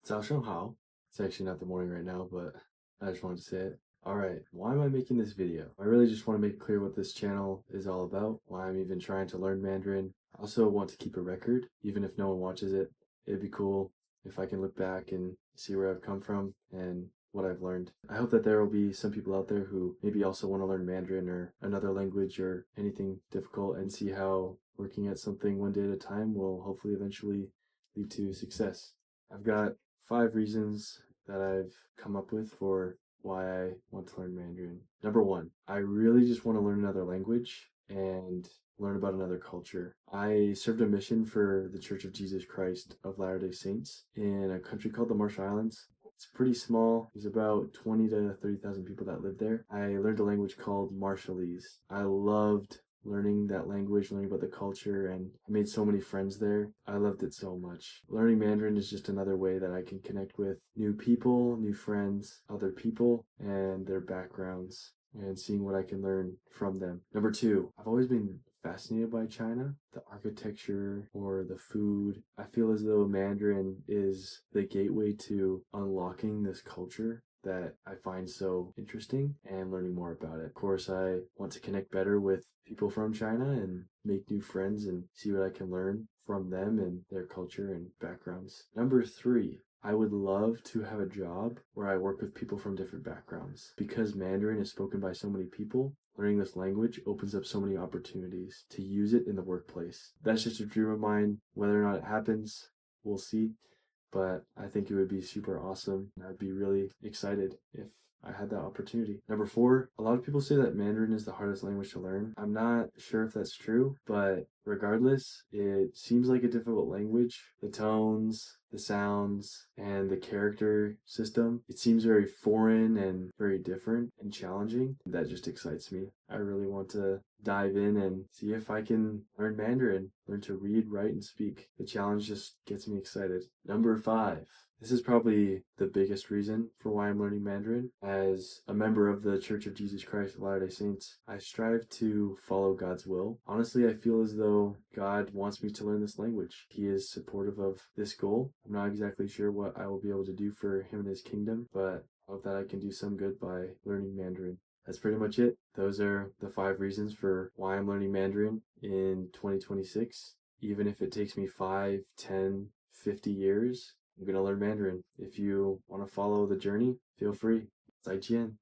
早上好. It's actually not the morning right now, but I just wanted to say it. Alright, why am I making this video? I really just want to make clear what this channel is all about, why I'm even trying to learn Mandarin. I also want to keep a record, even if no one watches it. It'd be cool if I can look back and see where I've come from and what I've learned. I hope that there will be some people out there who maybe also want to learn Mandarin or another language or anything difficult and see how working at something one day at a time will hopefully eventually lead to success. I've got 5 reasons that I've come up with for why I want to learn Mandarin. Number one, I really just want to learn another language and learn about another culture. I served a mission for the Church of Jesus Christ of Latter-day Saints in a country called the Marshall Islands. It's pretty small. There's about 20 to 30,000 people that live there. I learned a language called Marshallese. I loved learning that language, learning about the culture, and I made so many friends there. I loved it so much. Learning Mandarin is just another way that I can connect with new people, new friends, other people, and their backgrounds, and seeing what I can learn from them. Number two, I've always been fascinated by China, the architecture or the food. I feel as though Mandarin is the gateway to unlocking this culture that I find so interesting and learning more about it. Of course, I want to connect better with people from China and make new friends and see what I can learn from them and their culture and backgrounds. Number three, I would love to have a job where I work with people from different backgrounds. Because Mandarin is spoken by so many people, learning this language opens up so many opportunities to use it in the workplace. That's just a dream of mine. Whether or not it happens, we'll see. But I think it would be super awesome. I'd be really excited if I had that opportunity. Number four, a lot of people say that Mandarin is the hardest language to learn. I'm not sure if that's true, but regardless, it seems like a difficult language. The tones, the sounds, and the character system, it seems very foreign and very different and challenging. That just excites me. I really want to dive in and see if I can learn Mandarin, learn to read, write, and speak. The challenge just gets me excited. Number five. This is probably the biggest reason for why I'm learning Mandarin. As a member of the Church of Jesus Christ of Latter-day Saints, I strive to follow God's will. Honestly, I feel as though God wants me to learn this language. He is supportive of this goal. I'm not exactly sure what I will be able to do for him and his kingdom, but I hope that I can do some good by learning Mandarin. That's pretty much it. Those are the 5 reasons for why I'm learning Mandarin in 2026. Even if it takes me 5, 10, 50 years, I'm going to learn Mandarin. If you want to follow the journey, feel free. 再见.